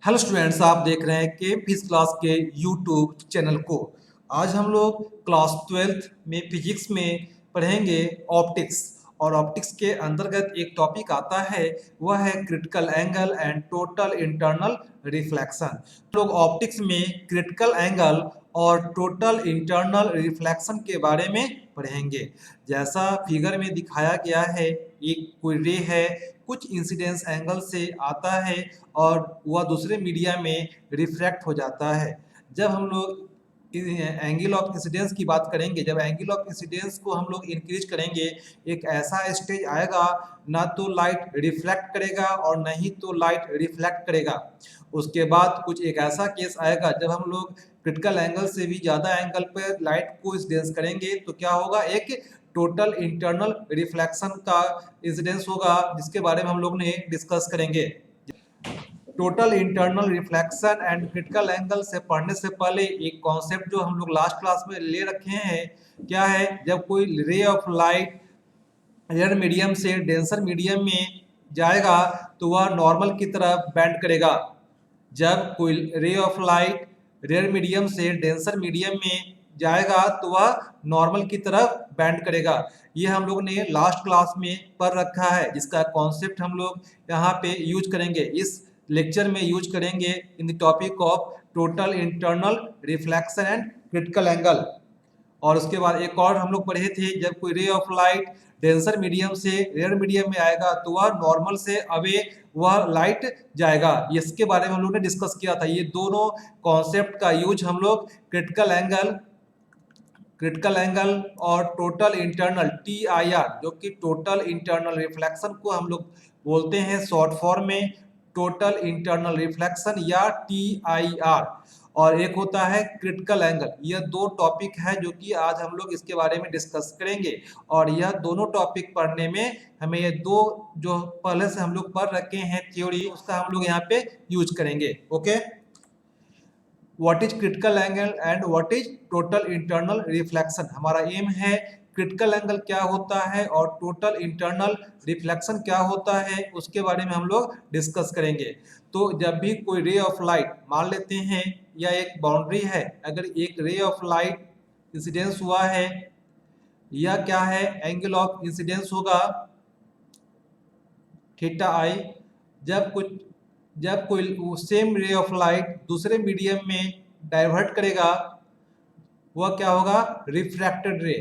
Hello students, आप देख रहे हैं के फिजिक्स क्लास के यूट्यूब चैनल को। आज हम लोग क्लास 12th में फिजिक्स में पढ़ेंगे ऑप्टिक्स। और ऑप्टिक्स के अंतर्गत एक टॉपिक आता है, वह है critical angle and total internal reflection. लोग ऑप्टिक्स में क्रिटिकल एंगल और टोटल इंटरनल रिफ्लेक्शन के बारे में पढ़ेंगे। जैसा फिगर में दिखाया गया है, एक कोई रे है, कुछ इंसिडेंस एंगल से आता है और वह दूसरे मीडिया में रिफ्रैक्ट हो जाता है। जब हम लोग एंगल ऑफ इंसिडेंस की बात करेंगे, जब एंगल ऑफ इंसिडेंस को हम लोग इंक्रीज करेंगे, एक ऐसा स्टेज आएगा ना तो लाइट रिफ्लेक्ट करेगा और ना ही तो लाइट रिफ्लेक्ट करेगा। उसके बाद कुछ एक ऐसा केस आएगा जब हम लोग क्रिटिकल एंगल से भी ज़्यादा एंगल पर लाइट को इंसिडेंस करेंगे, तो क्या होगा, एक टोटल इंटरनल रिफ्लेक्शन का इंसिडेंस होगा, जिसके बारे में हम लोग ने डिस्कस करेंगे। Total internal reflection and critical angle से पढ़ने से पहले एक कॉन्सेप्ट जो हम लोग लास्ट क्लास में ले रखे हैं, क्या है, जब कोई ray of light rare medium से डेंसर मीडियम में जाएगा तो वह नॉर्मल की तरफ बेंड करेगा। जब कोई ray of light rare medium से डेंसर मीडियम में जाएगा तो वह नॉर्मल की तरफ बेंड करेगा। ये हम लोग ने लास्ट क्लास में पढ़ रखा है, जिसका कॉन्सेप्ट हम लोग यहाँ पे यूज करेंगे, इस लेक्चर में यूज करेंगे in the topic of total internal reflection and critical angle. और उसके बाद एक और हम लोग पढ़े थे, जब कोई ray of light denser medium से रेयर मीडियम में आएगा तो वह नॉर्मल से अवे वह लाइट जाएगा। इसके बारे में हम लोग ने डिस्कस किया था। ये दोनों कॉन्सेप्ट का यूज हम लोग क्रिटिकल एंगल और टोटल इंटरनल TIR, जो कि टोटल इंटरनल रिफ्लेक्शन को हम लोग बोलते हैं शॉर्ट फॉर्म में टोटल इंटरनल रिफ्लेक्शन या TIR, और एक होता है क्रिटिकल एंगल। यह दो टॉपिक है जो कि आज हम लोग इसके बारे में डिस्कस करेंगे। और यह दोनों टॉपिक पढ़ने में हमें ये दो जो पहले से हम लोग पढ़ रखे हैं थ्योरी, उसका हम लोग यहाँ पे यूज करेंगे। Okay, what is critical angle and what is total internal reflection. हमारा एम है क्रिटिकल एंगल क्या होता है और टोटल इंटरनल रिफ्लेक्शन क्या होता है, उसके बारे में हम लोग डिस्कस करेंगे। तो जब भी कोई रे ऑफ लाइट, मान लेते हैं या एक बाउंड्री है, अगर एक रे ऑफ लाइट इंसिडेंस हुआ है, यह क्या है, एंगल ऑफ इंसिडेंस होगा थीटा आई। जब कोई सेम रे ऑफ लाइट दूसरे मीडियम में डाइवर्ट करेगा, वह क्या होगा, रिफ्रैक्टेड रे।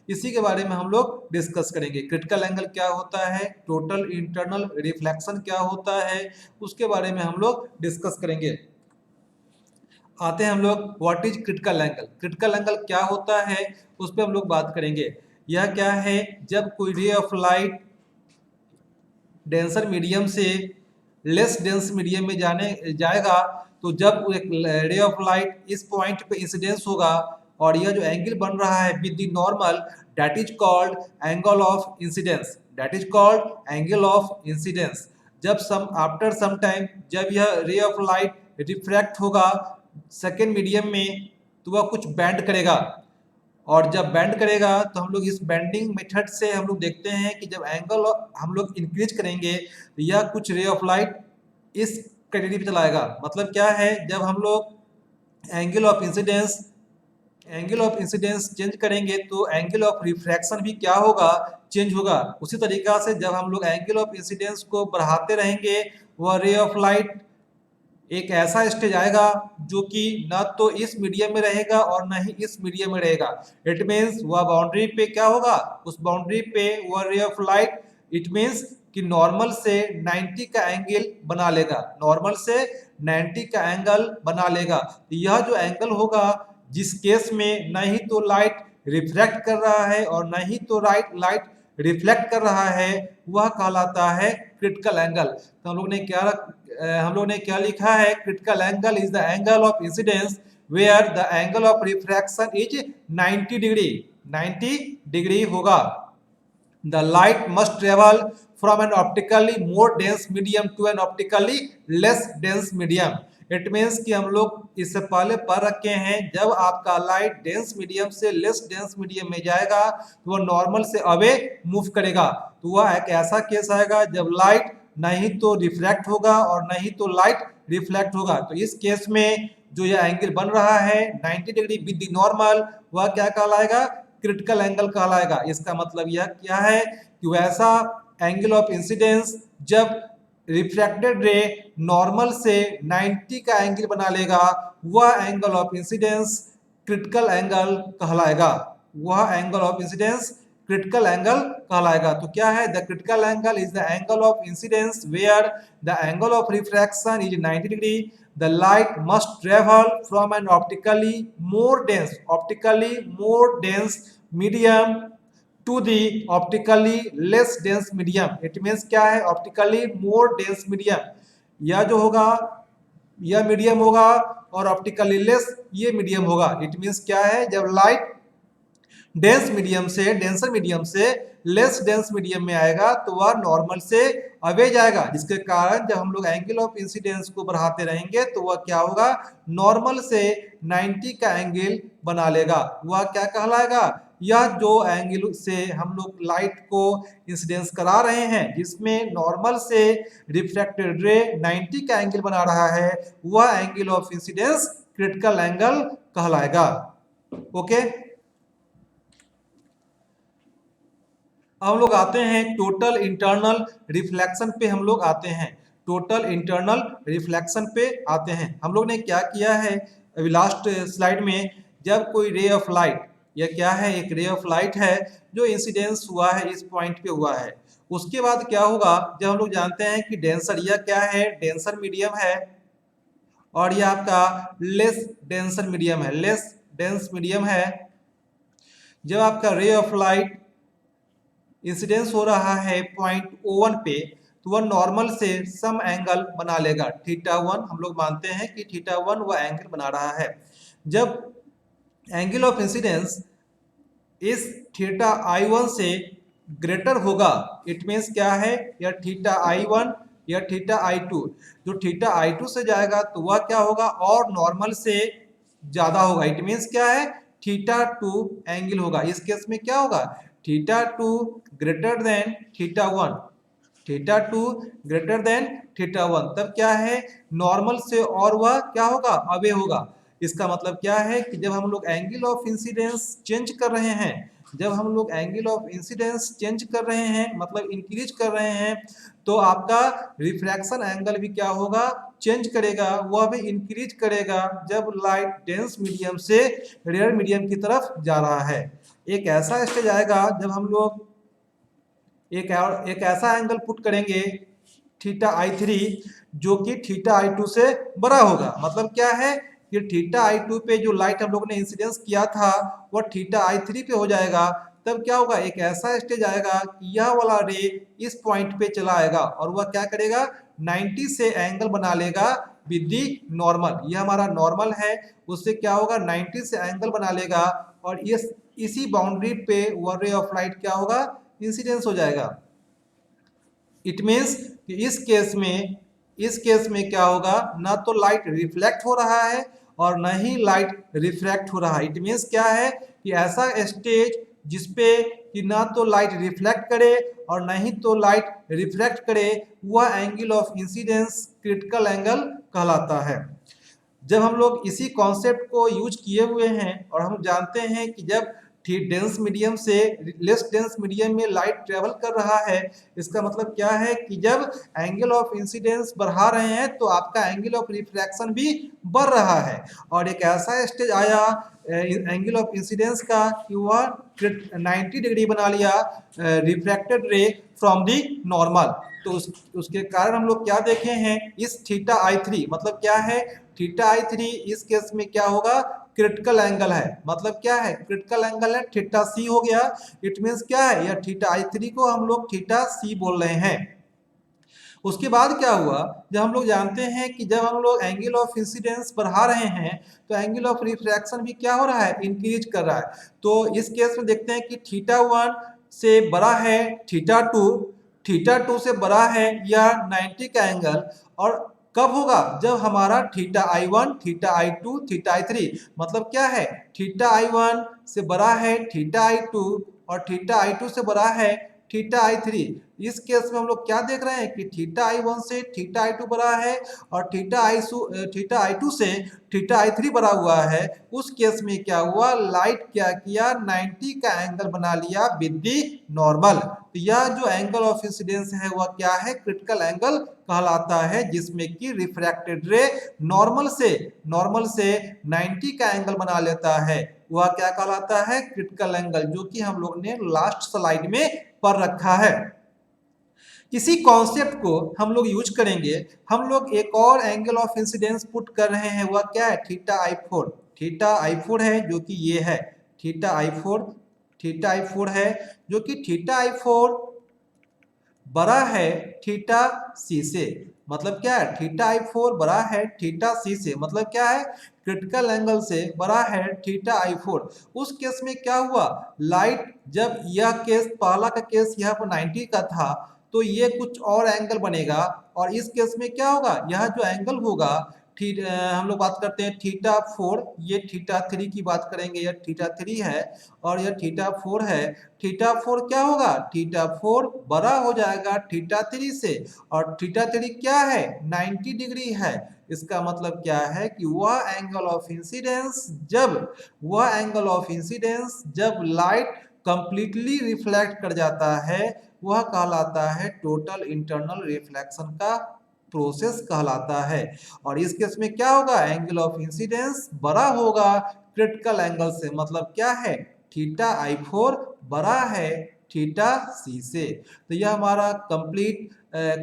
इसी के बारे में हम लोग डिस्कस करेंगे। क्रिटिकल एंगल क्या होता है, टोटल इंटरनल रिफ्लेक्शन क्या होता है, उसके बारे में हम लोग डिस्कस करेंगे। आते हैं हम लोग what is critical angle. Critical angle क्या होता है, उस पर हम लोग बात करेंगे। यह क्या है, जब कोई ray of light denser medium से लेस डेंस मीडियम में जाएगा, तो जब एक रे ऑफ लाइट इस पॉइंट पे इंसिडेंस होगा और यह जो एंगल बन रहा है with the normal, that is called angle of incidence, that is called angle of incidence. जब आफ्टर सम टाइम जब यह रे ऑफ लाइट रिफ्रैक्ट होगा सेकेंड मीडियम में, तो वह कुछ बैंड करेगा। और जब बैंड करेगा तो हम लोग इस बैंडिंग मेथड से हम लोग देखते हैं कि जब एंगल हम लोग इंक्रीज करेंगे तो यह कुछ रे ऑफ लाइट इस कैटेगरी पे चलाएगा। मतलब क्या है, जब हम लोग एंगल ऑफ इंसिडेंस चेंज करेंगे तो एंगल ऑफ रिफ्रैक्शन भी क्या होगा, चेंज होगा। उसी तरीका से जब हम लोग एंगल ऑफ इंसिडेंस को बढ़ाते रहेंगे, वह रे ऑफ लाइट एक ऐसा स्टेज आएगा जो कि ना तो इस मीडियम में रहेगा और ना ही इस मीडियम में रहेगा। इट मीन्स वह बाउंड्री पे क्या होगा, उस बाउंड्री पे वह रे ऑफ लाइट, इट मीन्स कि नॉर्मल से 90 का एंगल बना लेगा, नॉर्मल से 90 का एंगल बना लेगा। तो यह जो एंगल होगा, जिस केस में ना ही तो लाइट रिफ्लेक्ट कर रहा है और ना ही तो लाइट रिफ्लेक्ट कर रहा है, वह कहलाता है क्रिटिकल एंगल। तो हम लोग ने क्या लिखा है, critical angle is the angle of incidence where the angle of refraction is 90 degree, 90 degree होगा। The light must travel from an optically more dense medium to an optically less dense medium. It means कि हम लोग इससे पहले पढ़ रखे हैं, जब आपका लाइट डेंस मीडियम से लेस डेंस मीडियम में जाएगा तो वह नॉर्मल से अवे मूव करेगा। तो वह एक ऐसा केस आएगा जब लाइट ना ही तो रिफ्रैक्ट होगा और ना ही तो लाइट रिफ्लेक्ट होगा। तो इस केस में जो यह एंगल बन रहा है 90 डिग्री विद द नॉर्मल, वह क्या कहलाएगा? क्रिटिकल एंगल कहलाएगा। इसका मतलब यह क्या है कि वैसा एंगल ऑफ इंसिडेंस जब रिफ्रैक्टेड रे नॉर्मल से 90 का एंगल बना लेगा, वह angle of incidence critical angle कहलाएगा। वह angle of incidence critical angle कहलाएगा। तो क्या है? The critical angle is the angle of incidence where the angle of refraction is 90 degree. The light must travel from an optically more dense medium to the optically less dense medium. It means क्या है? optically more dense medium, यह जो होगा यह medium होगा और optically less ये medium होगा। इट मीन्स क्या है? जब लाइट डेंसर मीडियम से लेस डेंस मीडियम में आएगा तो वह नॉर्मल से अवे जाएगा, जिसके कारण जब हम लोग एंगल ऑफ इंसिडेंस को बढ़ाते रहेंगे तो वह क्या होगा? नॉर्मल से 90 का एंगल बना लेगा। वह क्या कहलाएगा? यह जो एंगल से हम लोग लाइट को इंसिडेंस करा रहे हैं, जिसमें नॉर्मल से रिफ्रैक्टेड रे 90 का एंगल बना रहा है, वह angle of incidence critical angle कहलाएगा। ओके, हम लोग आते हैं टोटल इंटरनल रिफ्लेक्शन पे। हम लोग आते हैं टोटल इंटरनल रिफ्लेक्शन पे आते हैं। हम लोग ने क्या किया है अभी लास्ट स्लाइड में, जब कोई रे ऑफ लाइट, यह क्या है? एक रे ऑफ लाइट है जो इंसिडेंस हुआ है, इस पॉइंट पे हुआ है। उसके बाद क्या होगा? जब हम लोग जानते हैं कि डेंसर, यह क्या है? डेंसर मीडियम है और यह आपका लेस डेंसर मीडियम है, लेस डेंस मीडियम है। जब आपका रे ऑफ लाइट इंसिडेंस हो रहा है पॉइंट O1 पे, तो वह नॉर्मल से सम एंगल बना लेगा θ1। हम लोग मानते हैं कि θ1 वह एंगल बना रहा है। जब एंगल ऑफ इंसिडेंस इस θi1 से ग्रेटर होगा, इट मीन्स क्या है? यह θi1 या θi2, जो θi2 से जाएगा तो वह क्या होगा? और नॉर्मल से ज्यादा होगा। इट मीन्स क्या है? θ2 एंगल होगा। इस केस में क्या होगा? θ2 ग्रेटर देन θ1, θ2 ग्रेटर देन θ1, तब क्या है? नॉर्मल से और वह क्या होगा? अवे होगा। इसका मतलब क्या है कि जब हम लोग एंगल ऑफ इंसिडेंस चेंज कर रहे हैं, जब हम लोग एंगल ऑफ इंसिडेंस चेंज कर रहे हैं, मतलब इंक्रीज कर रहे हैं, तो आपका रिफ्रैक्शन एंगल भी क्या होगा? चेंज करेगा, वह भी इंक्रीज करेगा जब लाइट डेंस मीडियम से रेयर मीडियम की तरफ जा रहा है। एक ऐसा स्टेज आएगा जब हम लोग एक ऐसा एंगल पुट करेंगे θi3 जो कि θi2 से बड़ा होगा। मतलब क्या है कि θi2 पे जो लाइट हम लोगों ने इंसिडेंस किया था वह θi3 पे हो जाएगा। तब क्या होगा? एक ऐसा स्टेज आएगा कि यह वाला रे इस पॉइंट पे चला आएगा और वह क्या करेगा? 90 से एंगल बना लेगा विद दी नॉर्मल। यह हमारा नॉर्मल है, उससे क्या होगा? 90 से एंगल बना लेगा और इसी बाउंड्री पे वह रे ऑफ लाइट क्या होगा? इंसिडेंस हो जाएगा। इट मीन्स कि इस केस में क्या होगा? ना तो लाइट रिफ्लेक्ट हो रहा है और न ही लाइट रिफ्रैक्ट हो रहा है। इट मीन्स क्या है कि ऐसा स्टेज जिसपे कि ना तो लाइट रिफ्लेक्ट करे और न ही तो लाइट रिफ्रैक्ट करे, वह angle of incidence critical angle कहलाता है। जब हम लोग इसी कॉन्सेप्ट को यूज किए हुए हैं और हम जानते हैं कि जब डेंस मीडियम से लेस डेंस मीडियम में लाइट ट्रेवल कर रहा है, इसका मतलब क्या है कि जब एंगल ऑफ इंसिडेंस बढ़ा रहे हैं तो आपका एंगल ऑफ रिफ्रैक्शन भी बढ़ रहा है। और एक ऐसा स्टेज आया एंगल ऑफ इंसिडेंस का कि वह 90 डिग्री बना लिया रिफ्रैक्टेड रे फ्रॉम दी नॉर्मल। तो उसके कारण हम लोग क्या देखे हैं? इस θi3 मतलब क्या है? θi3 इस केस में क्या होगा? क्रिटिकल एंगल है। मतलब क्या है? क्रिटिकल एंगल है, θc हो गया। इट मीन्स क्या है? यह θi3 को हम लोग θc बोल रहे हैं। उसके बाद क्या हुआ? जब हम लोग जानते हैं कि जब हम लोग एंगल ऑफ इंसिडेंस बढ़ा रहे हैं तो एंगल ऑफ रिफ्रैक्शन भी क्या हो रहा है? इंक्रीज कर रहा है। तो इस केस में देखते हैं कि θ1 से बड़ा है θ2 से बड़ा है या 90 का एंगल। और कब होगा? जब हमारा θi1 θi2 θi3 मतलब क्या है? θi1 से बड़ा है θi2 और θi2 से बड़ा है थीटा आई थ्री। इस केस में हम लोग क्या देख रहे हैं कि थीटा आई वन से थीटा आई टू बड़ा है और थीटा आई टू से थीटा आई थ्री बड़ा हुआ है। उस केस में क्या हुआ, लाइट क्या किया, 90 का एंगल बना लिया विद दी नॉर्मल। तो यह जो एंगल ऑफ इंसिडेंस है वह क्या है, क्रिटिकल एंगल कहलाता है, जिसमें कि रिफ्रैक्टेड रे नॉर्मल से 90 का एंगल बना लेता है। वह क्या कहलाता है, क्रिटिकल एंगल, जो कि हम लोग ने लास्ट स्लाइड में पढ़ रखा है। इसी कॉन्सेप्ट को हम लोग यूज करेंगे। हम लोग एक और एंगल ऑफ इंसिडेंस पुट कर रहे हैं, वह क्या है, थीटा आई फोर। थीटा आई फोर है जो कि ये है थीटा आई फोर है, जो कि थीटा आई फोर बड़ा है थीटा सी से। मतलब क्या है, थीटा आई फोर बड़ा है थीटा सी से, मतलब क्या है, क्रिटिकल एंगल से बड़ा है थीटा आई फोर। उस केस में क्या हुआ, लाइट जब यह केस पहला का केस यहाँ पर 90 का था तो ये कुछ और एंगल बनेगा, और इस केस में क्या होगा, यह जो एंगल होगा हम लोग बात करते हैं थीटा फोर, ये थीटा थ्री की बात करेंगे, यह थीटा थ्री है और यह थीटा फोर है। थीटा फोर क्या होगा, थीटा फोर बड़ा हो जाएगा थीटा थ्री से, और थीटा थ्री क्या है, 90 डिग्री है। इसका मतलब क्या है कि वह एंगल ऑफ इंसिडेंस जब लाइट कंप्लीटली रिफ्लेक्ट कर जाता है वह कहलाता है टोटल इंटरनल रिफ्लेक्शन का प्रोसेस कहलाता है। और इस केस में क्या होगा, एंगल ऑफ इंसिडेंस बड़ा होगा क्रिटिकल एंगल से, मतलब क्या है, थीटा आई फोर बड़ा है थीटा सी से। तो यह हमारा कंप्लीट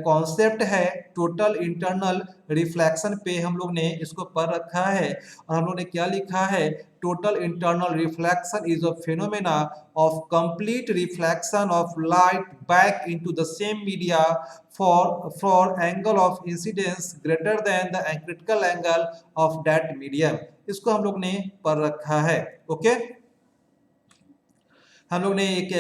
कॉन्सेप्ट है टोटल इंटरनल रिफ्लेक्शन पे, हम लोग ने इसको पढ़ रखा है। और हम लोग ने क्या लिखा है, total internal reflection is a phenomena of complete reflection of light back into the same media for angle of incidence greater than the critical angle of that medium। इसको हम लोग ने पढ़ रखा है। ओके, हम लोग ने एक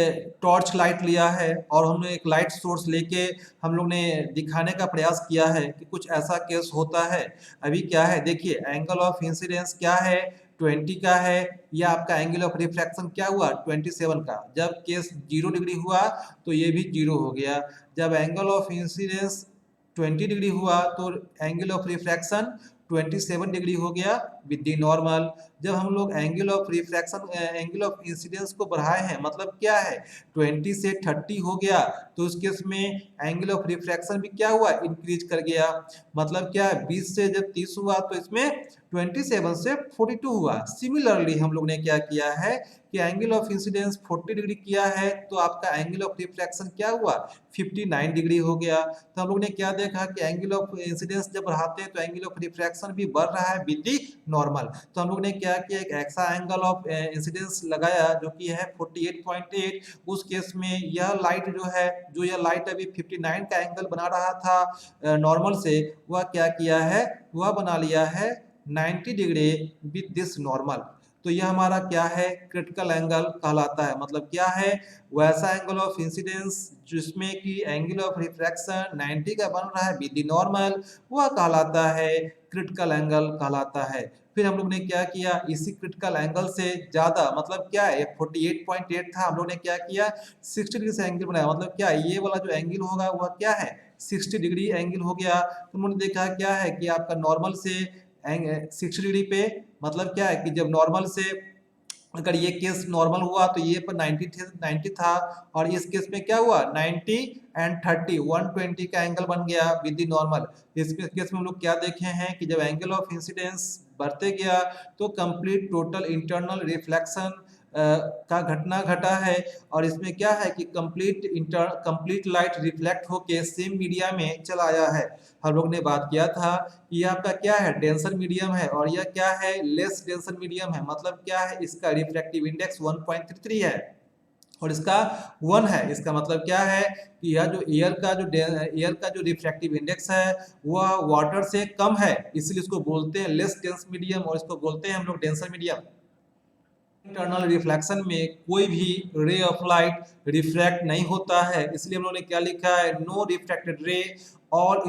टॉर्च लाइट लिया है और हमने एक लाइट सोर्स लेके हम लोग ने दिखाने का प्रयास किया है कि कुछ ऐसा केस होता है। अभी क्या है, देखिए एंगल ऑफ इंसिडेंस क्या है, 20 का है, या आपका एंगल ऑफ रिफ्रैक्शन क्या हुआ, 27 का। जब केस 0 डिग्री हुआ तो ये भी 0 हो गया। जब एंगल ऑफ इंसिडेंस 20 डिग्री हुआ तो एंगल ऑफ रिफ्रैक्शन 27 डिग्री हो गया विद द नॉर्मल। जब हम लोग angle of refraction angle of incidence को बढ़ाए हैं, मतलब क्या है, 20 से 30 हो गया तो उस केस में एंगल ऑफ रिफ्रैक्शन भी क्या हुआ, इंक्रीज कर गया। मतलब क्या है, 20 से जब 30 हुआ तो इसमें 27 से 42 हुआ। सिमिलरली हम लोग ने क्या किया है कि एंगल ऑफ इंसिडेंस 40 डिग्री किया है तो आपका एंगल ऑफ रिफ्रैक्शन क्या हुआ, 59 डिग्री हो गया। तो हम लोग ने क्या देखा कि एंगल ऑफ इंसिडेंस जब बढ़ाते हैं तो एंगल ऑफ रिफ्रैक्शन भी बढ़ रहा है विद द नॉर्मल। तो हम लोग ने क्या किया, एक ऐसा एंगल ऑफ इंसिडेंस लगाया जो कि है 48.8। उस केस में यह लाइट जो है, जो यह लाइट अभी 59 का एंगल बना रहा था नॉर्मल से, वह क्या किया है, वह बना लिया है 90 डिग्री विद दिस नॉर्मल। तो यह हमारा क्या है, क्रिटिकल एंगल कहलाता है। मतलब क्या है, वैसा एंगल ऑफ इंसिडेंस जिसमें कि एंगल ऑफ रिफ्रैक्शन 90 का बन रहा है विद द नॉर्मल, वह कहलाता है क्रिटिकल एंगल कहलाता है। फिर हम लोग ने क्या किया, इसी क्रिटिकल एंगल से ज्यादा, मतलब क्या है, 48.8 था, हम लोग ने क्या किया, 60 डिग्री से एंगल बनाया। मतलब क्या, ये वाला जो एंगल होगा वह क्या है, 60 डिग्री एंगल हो गया। तो उन्होंने देखा क्या है कि आपका नॉर्मल से 60 डिग्री पे, मतलब क्या है कि जब नॉर्मल से अगर ये केस नॉर्मल हुआ तो ये पर 90 था, और इस केस में क्या हुआ, 90 एंड 30 120 का एंगल बन गया विद द नॉर्मल। इस केस में हम लोग क्या देखे हैं कि जब एंगल ऑफ इंसिडेंस बढ़ते गया तो कंप्लीट टोटल इंटरनल रिफ्लेक्शन का घटना घटा है। और इसमें क्या है कि कंप्लीट लाइट रिफ्लेक्ट होके सेम मीडिया में चला आया है। हम लोग ने बात किया था कि यह आपका क्या है, डेंसर मीडियम है, और यह क्या है, लेस डेंसर मीडियम है। मतलब क्या है, इसका रिफ्रैक्टिव इंडेक्स 1.33 है और इसका 1 है। इसका मतलब क्या है कि यह जो एयर का जो रिफ्रैक्टिव इंडेक्स है वह वाटर से कम है, इसलिए इसको बोलते हैं लेस डेंस मीडियम, और इसको बोलते हैं हम लोग डेंसर मीडियम। इंटरनल रिफ्लेक्शन में कोई भी रे ऑफ लाइट रिफ्रैक्ट नहीं होता है, इसलिए हम लोगों ने क्या लिखा है, no refracted ray, all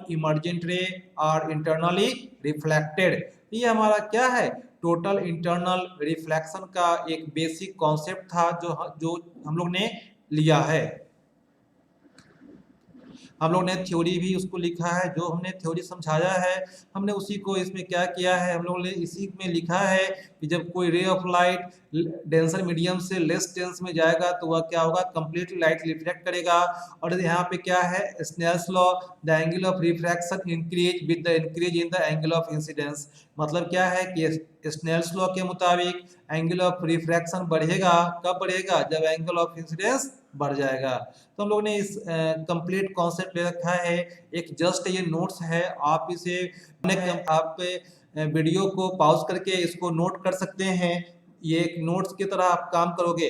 emergent ray are internally reflected. ये हमारा क्या है, टोटल इंटरनल रिफ्लेक्शन का एक बेसिक कॉन्सेप्ट था जो हम लोग ने लिया है। हम लोग ने थ्योरी भी उसको लिखा है, जो हमने थ्योरी समझाया है हमने उसी को इसमें क्या किया है, हम लोग ने इसी में लिखा है कि जब कोई ray of light denser medium से लेस डेंस में जाएगा तो वह क्या होगा, कंप्लीट लाइट रिफ्लेक्ट करेगा। और यहाँ पे क्या है, Snell's law, the angle of refraction increase with the increase in the angle of incidence. मतलब क्या है कि स्नेल्स लॉ के मुताबिक एंगल ऑफ रिफ्रैक्शन बढ़ेगा, कब बढ़ेगा, जब एंगल ऑफ इंसिडेंस बढ़ जाएगा। तो हम लोग ने इस कंप्लीट कॉन्सेप्ट ले रखा है। एक जस्ट ये नोट्स है, आप इसे आप वीडियो को पॉज करके इसको नोट कर सकते हैं। ये एक नोट्स की तरह आप काम करोगे।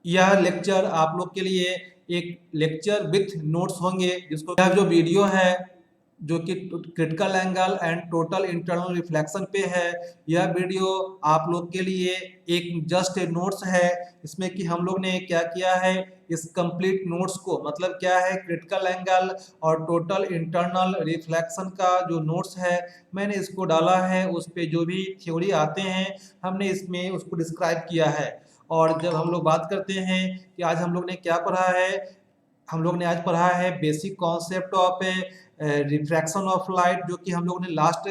यह लेक्चर आप लोग के लिए एक लेक्चर विथ नोट्स होंगे, जिसको यह जो वीडियो है जो कि critical angle and total internal reflection पे है, यह वीडियो आप लोग के लिए एक जस्ट नोट्स है। इसमें कि हम लोग ने क्या किया है, इस कंप्लीट नोट्स को, मतलब क्या है, क्रिटिकल एंगल और टोटल इंटरनल रिफ्लेक्शन का जो नोट्स है मैंने इसको डाला है। उस पे जो भी थ्योरी आते हैं हमने इसमें उसको डिस्क्राइब किया है। और जब हम लोग बात करते हैं कि आज हम लोग ने क्या पढ़ा है, हम लोग ने आज पढ़ा है basic concept of refraction of light, जो कि हम लोग ने लास्ट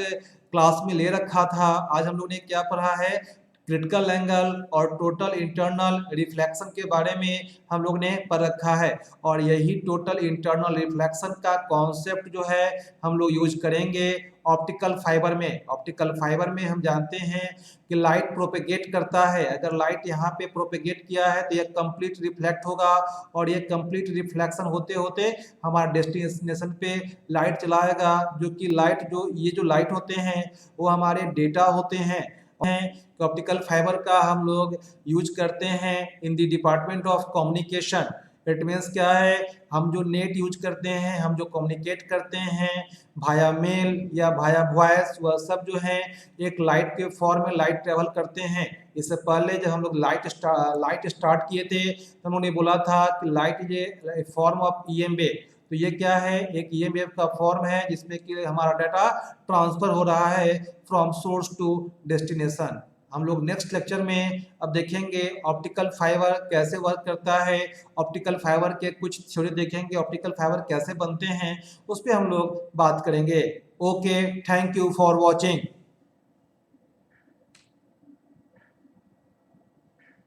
क्लास में ले रखा था। आज हम लोग ने क्या पढ़ा है, क्रिटिकल एंगल और टोटल इंटरनल रिफ्लेक्शन के बारे में हम लोग ने पढ़ रखा है। और यही टोटल इंटरनल रिफ्लेक्शन का कॉन्सेप्ट जो है हम लोग यूज करेंगे ऑप्टिकल फाइबर में। ऑप्टिकल फाइबर में हम जानते हैं कि लाइट प्रोपेगेट करता है। अगर लाइट यहाँ पे प्रोपेगेट किया है तो यह कंप्लीट रिफ्लेक्ट होगा, और ये कंप्लीट रिफ्लेक्शन होते होते हमारे डेस्टिनेशन पे लाइट चलाएगा। जो कि लाइट, जो ये जो लाइट होते हैं वो हमारे डेटा होते हैं। ऑप्टिकल फाइबर का हम लोग यूज करते हैं in the department of communication. It means क्या है, हम जो नेट यूज करते हैं, हम जो कम्युनिकेट करते हैं भाया मेल या भाया वॉइस, वह सब जो है एक लाइट के फॉर्म में लाइट ट्रेवल करते हैं। इससे पहले जब हम लोग लाइट स्टार्ट किए थे तो हम लोगों ने बोला था कि लाइट ये फॉर्म ऑफ ईएम वेव। तो ये क्या है, एक ईएम वेव का फॉर्म है जिसमें कि हमारा डाटा ट्रांसफर हो रहा है फ्रॉम सोर्स टू डेस्टिनेशन। हम लोग नेक्स्ट लेक्चर में अब देखेंगे ऑप्टिकल फाइबर कैसे वर्क करता है, ऑप्टिकल फाइबर के कुछ थ्योरी देखेंगे, ऑप्टिकल फाइबर कैसे बनते हैं, उस पर हम लोग बात करेंगे। Okay, thank you for watching.